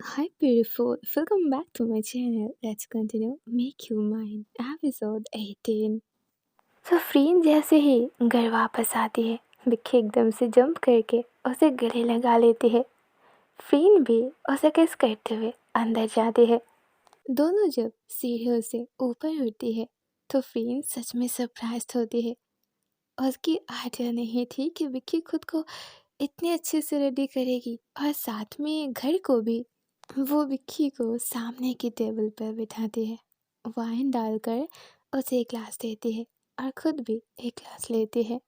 Hi, beautiful. Welcome back to my channel. Let's continue Make You Mine, episode 18. तो फ्रीन जैसे ही घर वापस आती है, विक्की एकदम से जंप करके उसे गले लगा लेती है। फ्रीन भी उसे किस करते हुए अंदर जाती है। दोनों जब सीढ़ियों से ऊपर उठती है तो फ्रीन सच में सरप्राइज होती है। उसकी आइडिया नहीं थी कि विक्की खुद को इतने अच्छे से रेडी करेगी और साथ में घर को भी। वो विक्की को सामने की टेबल पर बिठाती है, वाइन डालकर उसे एक ग्लास देती है और खुद भी एक ग्लास लेती है।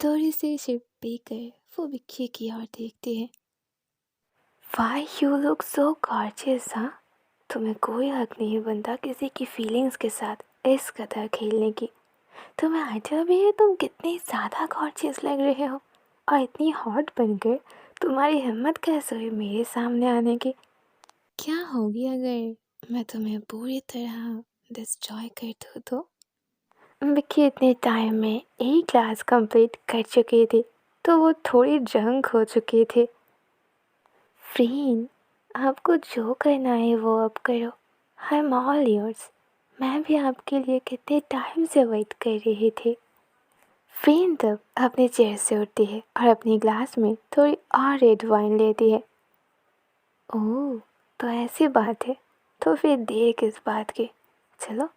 थोड़ी सी सिप पीकर वो विक्की की ओर देखती है। Why you look so gorgeous, हाँ? तुम्हें कोई हक नहीं बनता किसी की फीलिंग्स के साथ इस कदर खेलने की। तुम्हें आइडिया भी है तुम कितनी ज़्यादा गॉर्जियस लग रहे हो और इतनी हॉट बनकर तुम्हारी हिम्मत कैसे हुई मेरे सामने आने की। क्या होगी अगर मैं तुम्हें पूरी तरह डिस्ट्रॉय कर दूँ तो? विक्की इतने टाइम में एक क्लास कंप्लीट कर चुकी थी तो वो थोड़ी ड्रंक हो चुकी थी। फ्रीन, आपको जो करना है वो अब करो। I am all yours. मैं भी आपके लिए कितने टाइम से वेट कर रही थी। फ्रीन तब अपने चेयर से उठती है और अपनी ग्लास में थोड़ी और रेड वाइन लेती है। ओह, तो ऐसी बात है। तो फिर देर किस बात की। चलो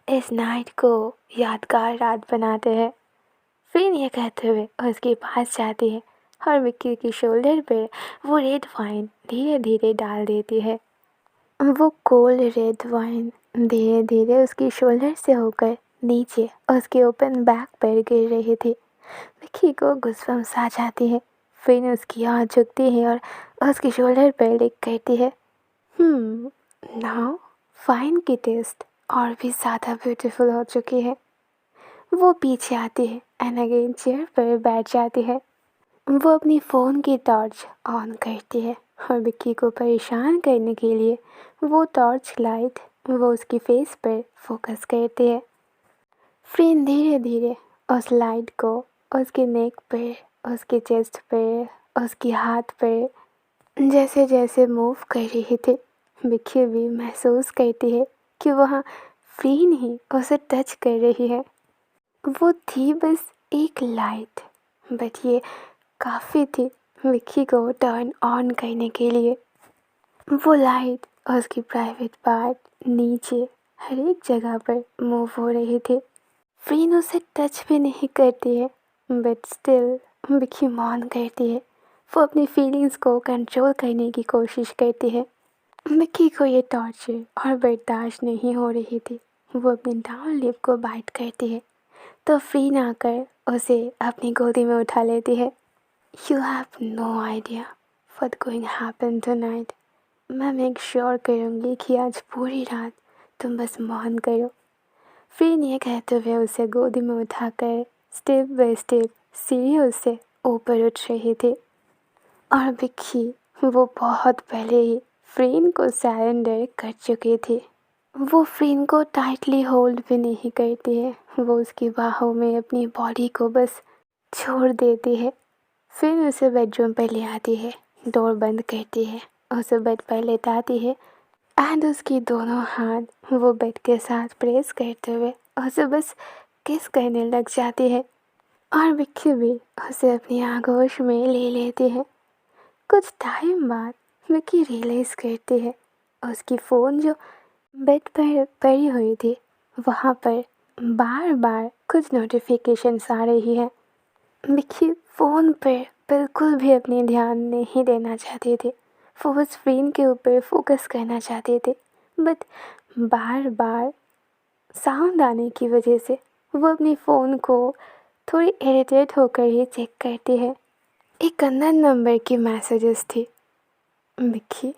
इस नाइट को यादगार रात बनाते हैं। फिर ये कहते हुए उसके पास जाती है और विक्की की शोल्डर पर वो रेड वाइन धीरे धीरे डाल देती है। वो कोल्ड रेड वाइन धीरे धीरे उसकी शोल्डर से होकर नीचे उसके ओपन बैक पर गिर रही थी। विक्की को गुस्बम्स आ जाती है। फिर उसकी आँख झुकती है और उसके शोल्डर पर लिक करती है। नाउ वाइन की टेस्ट और भी ज़्यादा ब्यूटीफुल हो चुकी है। वो पीछे आती है एंड अगेन चेयर पर बैठ जाती है। वो अपनी फ़ोन की टॉर्च ऑन करती है और विक्की को परेशान करने के लिए वो टॉर्च लाइट वो उसकी फेस पर फोकस करती है। फ्रेंड धीरे धीरे उस लाइट को उसके नेक पे, उसके चेस्ट पे, उसके हाथ पे जैसे जैसे मूव कर रही थी, विक्की भी महसूस करती है कि वह फ्रीन ही उसे टच कर रही है। वो थी बस एक लाइट, बट ये काफ़ी थी विक्की को टर्न ऑन करने के लिए। वो लाइट उसकी प्राइवेट पार्ट, नीचे, हर एक जगह पर मूव हो रही थी। फ्रीन उसे टच भी नहीं करती है, बट स्टिल विक्की मौन करती है। वो अपनी फीलिंग्स को कंट्रोल करने की कोशिश करती है। विक्की को ये टॉर्चर और बर्दाश्त नहीं हो रही थी। वो अपनी डाउन लिप को बाइट करती है तो फ्रीन आकर उसे अपनी गोदी में उठा लेती है। You have no idea what going happen tonight. मैं मेक श्योर करूँगी कि आज पूरी रात तुम बस मौन करो। फ्रीन ये कहते हुए उसे गोदी में उठाकर स्टेप बाय स्टेप सीढ़ियों से ऊपर उठ रही थी और विक्की वो बहुत पहले ही फ्रीन को सरेंडर कर चुकी थी। वो फ्रीन को टाइटली होल्ड भी नहीं करती है, वो उसकी बाहों में अपनी बॉडी को बस छोड़ देती है। फिर उसे बेडरूम पर ले आती है, डोर बंद करती है, उसे बेड पर लेटाती है एंड उसकी दोनों हाथ वो बेड के साथ प्रेस करते हुए उसे बस किस करने लग जाती है और विक्की भी उसे अपनी आगोश में ले लेती है। कुछ टाइम बाद विक्की रियलाइज़ करती है उसकी फ़ोन जो बेड पर पड़ी हुई थी वहाँ पर बार बार कुछ नोटिफिकेशंस आ रही है। विक्की फ़ोन पर बिल्कुल भी अपनी ध्यान नहीं देना चाहती थी, वो बस स्क्रीन के ऊपर फोकस करना चाहते थे, बट बार बार साउंड आने की वजह से वो अपनी फ़ोन को थोड़ी इरिटेट होकर ही चेक करती है। एक अननोन नंबर की मैसेजेस थी। विक्की,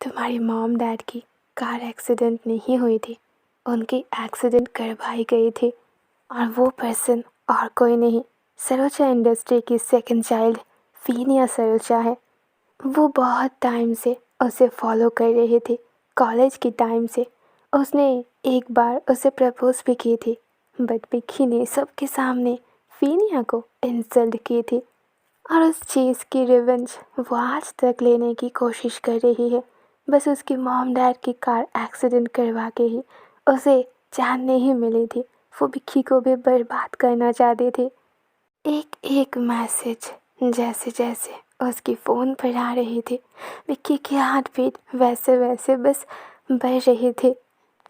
तुम्हारी मॉम डैड की कार एक्सीडेंट नहीं हुई थी, उनकी एक्सीडेंट करवाई गई थी और वो पर्सन और कोई नहीं, सरोजा इंडस्ट्री की सेकंड चाइल्ड फीनिया सरोजा है। वो बहुत टाइम से उसे फॉलो कर रही थी, कॉलेज की टाइम से। उसने एक बार उसे प्रपोज भी की थी, बट विक्की ने सबके सामने फीनिया को इंसल्ट की थी और उस चीज़ की रिवेंज वो आज तक लेने की कोशिश कर रही है। बस उसकी मॉम डैड की कार एक्सीडेंट करवा के ही उसे जान नहीं मिली थी। वो विक्की को भी बर्बाद करना चाहते थे। एक एक मैसेज जैसे जैसे उसकी फ़ोन पर आ रही थी, विक्की की हार्ट बीट वैसे वैसे बस बढ़ रही थी।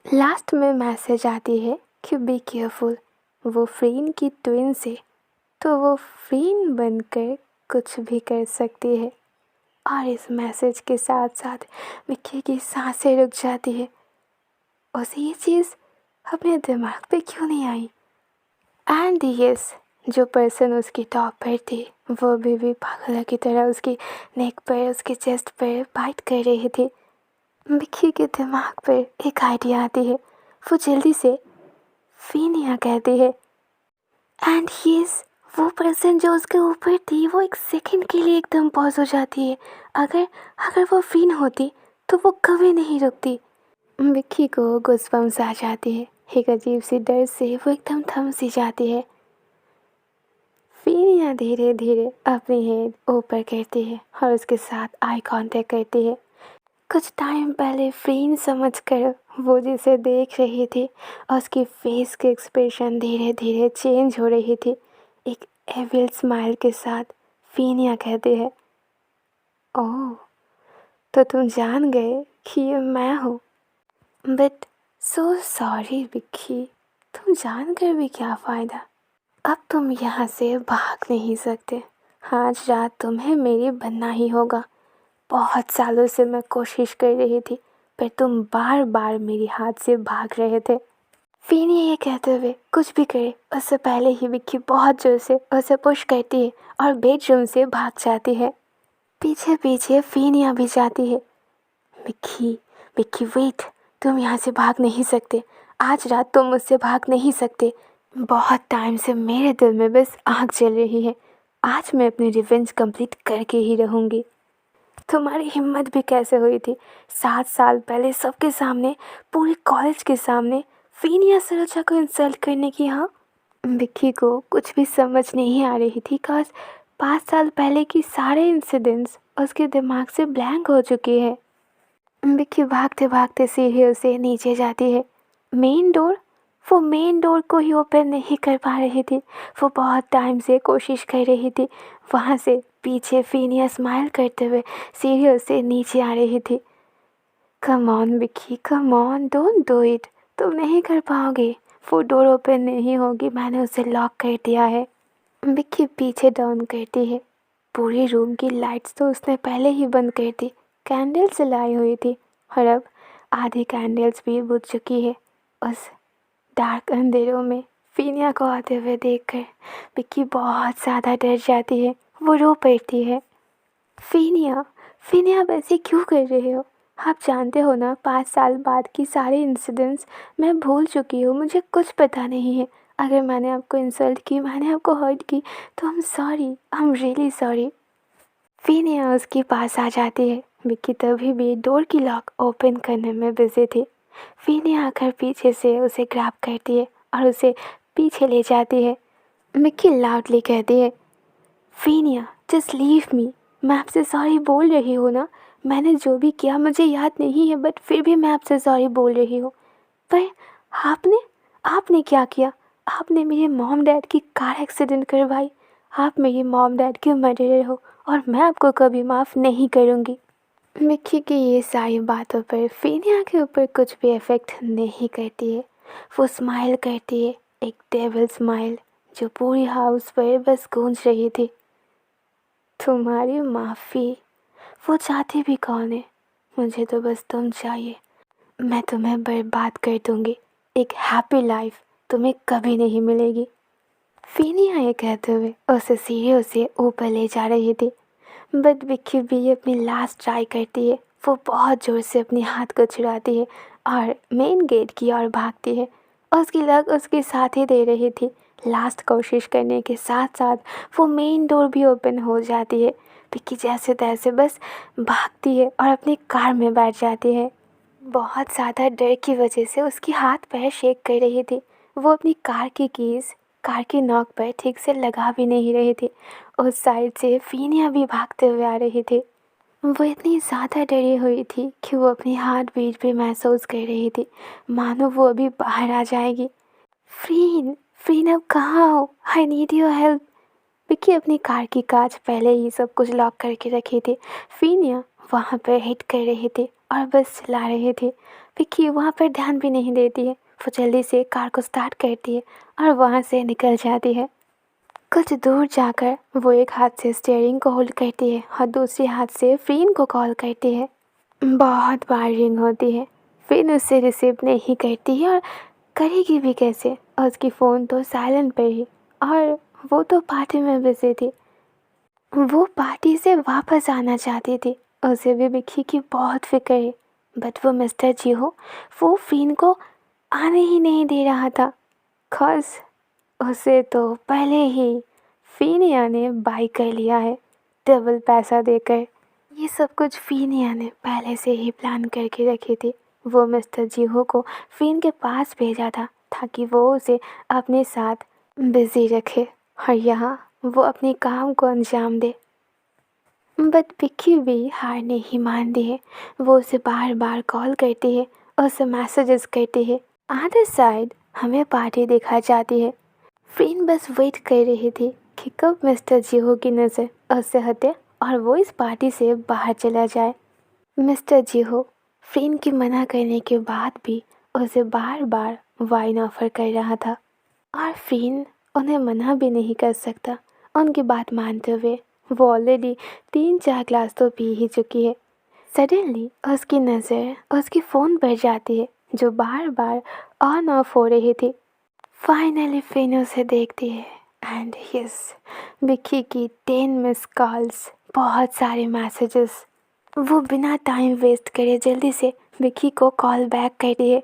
लास्ट में मैसेज आती है कि बी केयरफुल, वो फ्रीन की ट्विन से, तो वो फ्रीन बनकर कुछ भी कर सकती है। और इस मैसेज के साथ साथ विक्की की सांसें रुक जाती है। उसे ये चीज़ अपने दिमाग पे क्यों नहीं आई। एंड यस, जो पर्सन उसकी टॉप पर थी वो भी पागल की तरह उसकी नेक पर, उसके चेस्ट पर बाइट कर रही थी। विक्की के दिमाग पर एक आइडिया आती है। वो जल्दी से फीनिया कहती है। एंड यस, वो पर्सन जो उसके ऊपर थी वो एक सेकंड के लिए एकदम पॉज हो जाती है। अगर अगर वो फीन होती तो वो कभी नहीं रुकती। विक्की को गुस्बम्स आ जाती है। एक अजीब सी डर से वो एकदम थम सी जाती है। फीनिया धीरे धीरे अपनी हेड ऊपर करती है और उसके साथ आई कांटेक्ट करती है। कुछ टाइम पहले फ्रीन समझकर वो जिसे देख रही थी और उसकी फेस के एक्सप्रेशन धीरे धीरे चेंज हो रही थी। एक एविल स्माइल के साथ फीनिया कहती है, ओह, तो तुम जान गए कि ये मैं हूँ। बट सो सॉरी विक्की, तुम जान कर भी क्या फ़ायदा। अब तुम यहाँ से भाग नहीं सकते। आज रात तुम्हें मेरी बनना ही होगा। बहुत सालों से मैं कोशिश कर रही थी पर तुम बार बार मेरे हाथ से भाग रहे थे। फीनिया ये कहते हुए कुछ भी करे उससे पहले ही विक्की बहुत जोर से उसे पुश करती है और बेडरूम से भाग जाती है। पीछे पीछे फीनिया भी जाती है। विक्की, विक्की वेट, तुम यहाँ से भाग नहीं सकते। आज रात तुम मुझसे भाग नहीं सकते। बहुत टाइम से मेरे दिल में बस आग जल रही है। आज मैं अपनी रिवेंज कंप्लीट करके ही रहूँगी। तुम्हारी हिम्मत भी कैसे हुई थी 7 साल पहले सबके सामने, पूरे कॉलेज के सामने फीनिया सरोजा को इंसल्ट करने की। हाँ, विक्की को कुछ भी समझ नहीं आ रही थी। काश 5 साल पहले की सारे इंसिडेंट्स उसके दिमाग से ब्लैंक हो चुके हैं। विक्की भागते भागते सीढ़ियों से नीचे जाती है। मेन डोर, वो मेन डोर को ही ओपन नहीं कर पा रही थी। वो बहुत टाइम से कोशिश कर रही थी। वहाँ से पीछे फीनिया स्माइल करते हुए सीढ़ियों से नीचे आ रही थी। Come on Vicky, come on, don't do it. तुम नहीं कर पाओगे, वो डोर ओपन नहीं होगी, मैंने उसे लॉक कर दिया है। विक्की पीछे डाउन करती है। पूरी रूम की लाइट्स तो उसने पहले ही बंद कर दी। कैंडल्स जलाई हुई थी और अब आधी कैंडल्स भी बुझ चुकी है। उस डार्क अंधेरों में फीनिया को आते हुए देखकर विक्की बहुत ज़्यादा डर जाती है। वो रो पड़ती है। फीनिया, फीनिया आप ऐसे क्यों कर रहे हो? आप जानते हो ना 5 साल बाद की सारे इंसिडेंट्स मैं भूल चुकी हूँ। मुझे कुछ पता नहीं है। अगर मैंने आपको इंसल्ट की, मैंने आपको हर्ट की तो I am sorry, I am really sorry. फीनिया उसके पास आ जाती है। विक्की तभी भी डोर की लॉक ओपन करने में बिजी थी। फीनिया आकर पीछे से उसे ग्रैब करती है और उसे पीछे ले जाती है। विक्की लाउडली कहती है, फीनिया जस्ट लीव मी। मैं आपसे सॉरी बोल रही हूँ ना। मैंने जो भी किया मुझे याद नहीं है, बट फिर भी मैं आपसे सॉरी बोल रही हूँ। पर आपने आपने क्या किया? आपने मेरे मॉम डैड की कार एक्सीडेंट करवाई। आप मेरी मॉम डैड के मर्डरर हो और मैं आपको कभी माफ़ नहीं करूँगी। मिक्की की ये सारी बातों पर फीनिया के ऊपर कुछ भी इफ़ेक्ट नहीं करती है। वो स्माइल करती है, एक डेविल स्माइल जो पूरी हाउस पर बस गूंज रही थी। तुम्हारी माफ़ी, वो चाहती भी कौन है? मुझे तो बस तुम चाहिए। मैं तुम्हें बर्बाद कर दूंगी। एक हैप्पी लाइफ तुम्हें कभी नहीं मिलेगी। फीनिया ये कहते हुए उसे सीढ़ियों से ऊपर ले जा रही थी। बट विक्की भी अपनी लास्ट ट्राई करती है। वो बहुत ज़ोर से अपने हाथ को छुड़ाती है और मेन गेट की ओर भागती है। उसकी लग उसके साथ ही दे रही थी। लास्ट कोशिश करने के साथ साथ वो मेन डोर भी ओपन हो जाती है। विक्की जैसे तैसे बस भागती है और अपनी कार में बैठ जाती है। बहुत ज़्यादा डर की वजह से उसकी हाथ पैर शेक कर रही थी। वो अपनी कार की कीज़ कार की नॉक पर ठीक से लगा भी नहीं रही थी। उस साइड से फीनिया भी भागते हुए आ रही थी। वो इतनी ज़्यादा डरी हुई थी कि वो अपनी हार्ट बीट भी महसूस कर रही थी, मानो वो अभी बाहर आ जाएगी। फ़्रीन, फ़्रीन आप कहाँ हो? I need your help. Vicky अपनी कार की कांच पहले ही सब कुछ लॉक करके रखी थी। फ़ीनिया वहाँ पर हिट कर रही थी और बस चला रही थी। विक्की वहाँ पर ध्यान भी नहीं देती है। वो जल्दी से कार को स्टार्ट करती है और वहाँ से निकल जाती है। कुछ दूर जाकर वो एक हाथ से स्टीयरिंग को होल्ड करती है और दूसरे हाथ से फ़्रीन को कॉल करती है। बहुत बार रिंग होती है। फ़्रीन उससे रिसीव नहीं करती है और करेगी भी कैसे? और उसकी फ़ोन तो साइलेंट पे ही, और वो तो पार्टी में बिजी थी। वो पार्टी से वापस आना चाहती थी। उसे भी विक्की की बहुत फिक्र है, बट वो मिस्टर जी हो वो फ़्रीन को आने ही नहीं दे रहा था। खौस उसे तो पहले ही फ़ीनिया ने बाय कर लिया है, डबल पैसा देकर। ये सब कुछ फ़ीनिया ने पहले से ही प्लान करके रखी थी। वो मिस्टर जीहो को फ़ीन के पास भेजा था ताकि वो उसे अपने साथ बिज़ी रखे और यहाँ वो अपने काम को अंजाम दे। बट विक्की भी हार नहीं मानती है। वो उसे बार बार कॉल करती है और उसे मैसेजेस करती है। अदर साइड हमें पार्टी दिखा जाती है। फ़्रीन बस वेट कर रही थी कि कब मिस्टर जीहो की नज़र उससे हटे और वो इस पार्टी से बाहर चला जाए। मिस्टर जीहो फ़्रीन की मना करने के बाद भी उसे बार बार वाइन ऑफ़र कर रहा था और फ़्रीन उन्हें मना भी नहीं कर सकता। उनकी बात मानते हुए वो ऑलरेडी 3-4 ग्लास तो पी ही चुकी है। सडनली उसकी नज़र उसकी फ़ोन पर जाती है जो बार बार ऑन ऑफ हो रही थी। फाइनली फ़्रीन उसे देखती है एंड यस, विक्की की 10 मिस कॉल्स, बहुत सारे मैसेजेस। वो बिना टाइम वेस्ट करे जल्दी से विक्की को कॉल बैक करती है।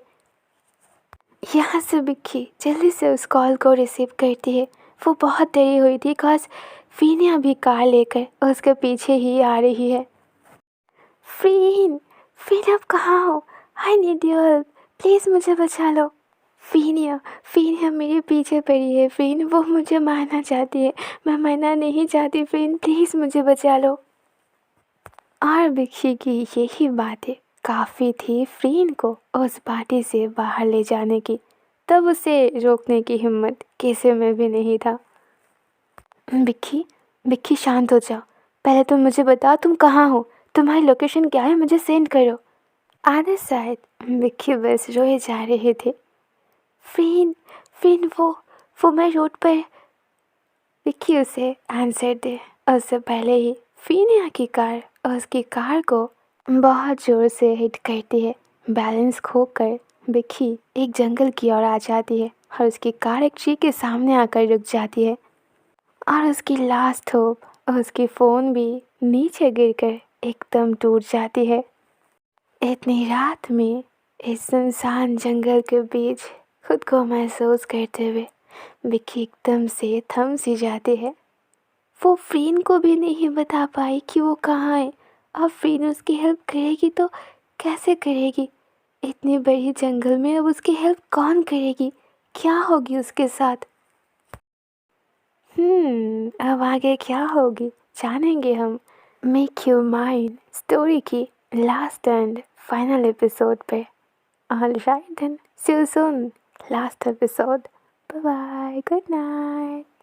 यहाँ से विक्की जल्दी से उस कॉल को रिसीव करती है। वो बहुत डरी हुई थी बिकॉज फ़ीनिया भी कार लेकर उसके पीछे ही आ रही है। फ़्रीन, फ़्रीन आप कहाँ हो? I need your help, please मुझे बचा लो। फ़ीनिया, फ़ीनिया मेरे पीछे पड़ी है। फ़्रीन वो मुझे मारना चाहती है, मैं मरना नहीं चाहती। फ़्रीन प्लीज़ मुझे बचा लो। और विक्की की यही बातें काफ़ी थी फ़्रीन को उस पार्टी से बाहर ले जाने की। तब उसे रोकने की हिम्मत किसी में भी नहीं था। विक्की, विक्की शांत हो जाओ। पहले तुम मुझे बताओ तुम कहाँ हो, तुम्हारी लोकेशन क्या है, मुझे सेंड करो। आधे शायद विक्की बस रोए जा रहे थे। फ़्रीन, फ़्रीन वो मैं रोड पर। विक्की उसे आंसर दे उससे पहले ही फ़ीनिया की कार उसकी कार को बहुत ज़ोर से हिट करती है। बैलेंस खोकर विक्की एक जंगल की ओर आ जाती है और उसकी कार एक ट्री के सामने आकर रुक जाती है और उसकी लास्ट होप उसकी फ़ोन भी नीचे गिरकर एकदम टूट जाती है। इतनी रात में इस सुनसान जंगल के बीच खुद को महसूस करते हुए विक्की एकदम से थम सी जाती है। वो फ़्रीन को भी नहीं बता पाई कि वो कहाँ है। अब फ़्रीन उसकी हेल्प करेगी तो कैसे करेगी? इतनी बड़ी जंगल में अब उसकी हेल्प कौन करेगी? क्या होगी उसके साथ? अब आगे क्या होगी जानेंगे हम मेक यू माइन स्टोरी की लास्ट एंड फाइनल एपिसोड पे। Alright then, see you soon last episode. Bye bye, good night.